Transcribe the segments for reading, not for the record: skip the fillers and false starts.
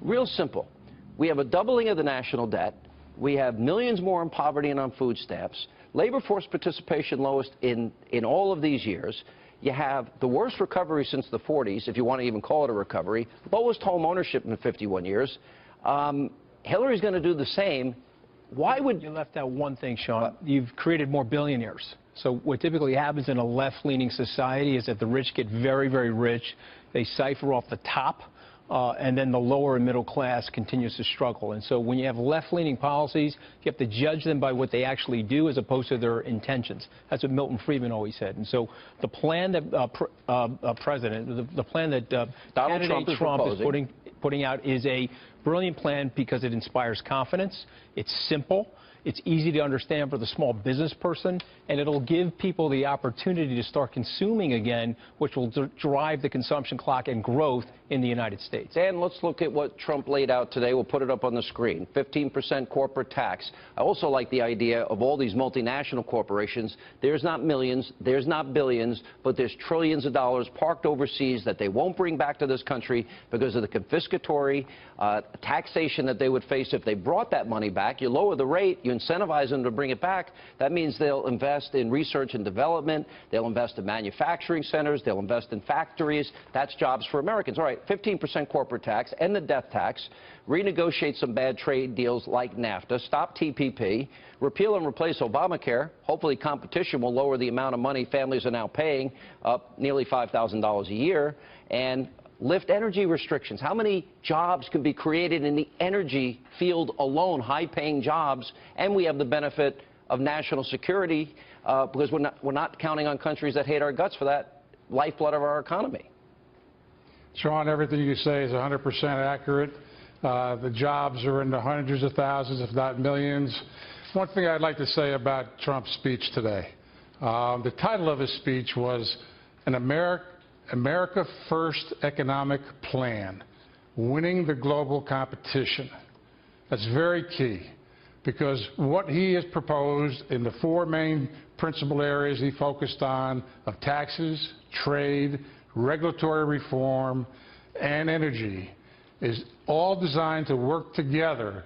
Real simple. We have a doubling of the national debt. We have millions more in poverty and on food stamps. Labor force participation lowest in all of these years. You have the worst recovery since the 40s, if you want to even call it a recovery. Lowest home ownership in 51 years. Hillary's going to do the same. Why would... You left out one thing, Sean. You've created more billionaires. So what typically happens in a left-leaning society is that the rich get very, very rich. They cipher off the top, and then the lower and middle class continues to struggle. And so when you have left-leaning policies, you have to judge them by what they actually do as opposed to their intentions. That's what Milton Friedman always said. And so the plan that the plan that Donald Trump is putting out is a brilliant plan because it inspires confidence. It's simple. It's easy to understand for the small business person, and it'll give people the opportunity to start consuming again, which will drive the consumption clock and growth in the United States. Dan, let's look at what Trump laid out today. We'll put it up on the screen. 15% corporate tax. I also like the idea of all these multinational corporations. There's not millions, there's not billions, but there's trillions of dollars parked overseas that they won't bring back to this country because of the confiscatory taxation that they would face if they brought that money back. You lower the rate, you incentivize them to bring it back. That means they'll invest in research and development. They'll invest in manufacturing centers. They'll invest in factories. That's jobs for Americans. All right, 15% corporate tax, end the death tax, renegotiate some bad trade deals like NAFTA, stop TPP, repeal and replace Obamacare. Hopefully competition will lower the amount of money families are now paying, up nearly $5,000 a year, and lift energy restrictions. How many jobs can be created in the energy field alone, high-paying jobs, and we have the benefit of national security because we're not counting on countries that hate our guts for that lifeblood of our economy. Sean, everything you say is 100% accurate. The jobs are in the hundreds of thousands, if not millions. One thing I'd like to say about Trump's speech today. The title of his speech was an America First Economic Plan, Winning the Global Competition. That's very key, because what he has proposed in the four main principal areas he focused on of taxes, trade, regulatory reform, and energy is all designed to work together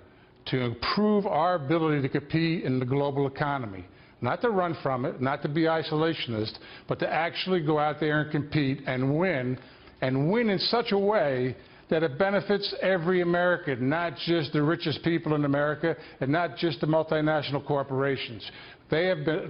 to improve our ability to compete in the global economy. Not to run from it, not to be isolationist, but to actually go out there and compete and win in such a way that it benefits every American, not just the richest people in America and not just the multinational corporations.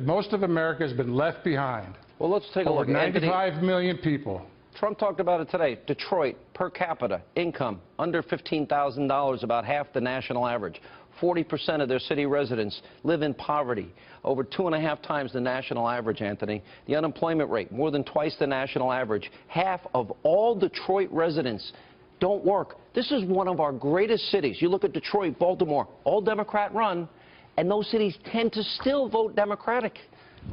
Most of America has been left behind. Well, let's take a look. 95 million people. Trump talked about it today. Detroit, per capita income, under $15,000, about half the national average. 40% of their city residents live in poverty, over 2.5 times the national average, Anthony. The unemployment rate, more than twice the national average. Half of all Detroit residents don't work. This is one of our greatest cities. You look at Detroit, Baltimore, all Democrat run, and those cities tend to still vote Democratic.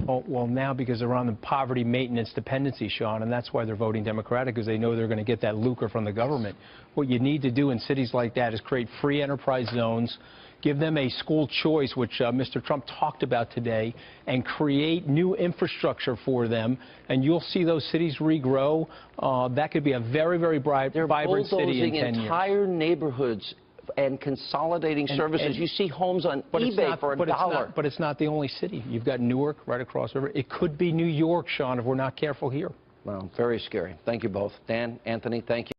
Well, now because they're on the poverty maintenance dependency, Sean, and that's why they're voting Democratic, because they know they're going to get that lucre from the government. What you need to do in cities like that is create free enterprise zones, give them a school choice, which Mr. Trump talked about today, and create new infrastructure for them, and you'll see those cities regrow. That could be a very, very vibrant city in 10 years. They're bulldozing entire neighborhoods and consolidating services. You see homes on eBay for $1. But it's not the only city. You've got Newark right across the river. It could be New York, Sean, if we're not careful here. Well, very scary. Thank you both. Dan, Anthony, thank you.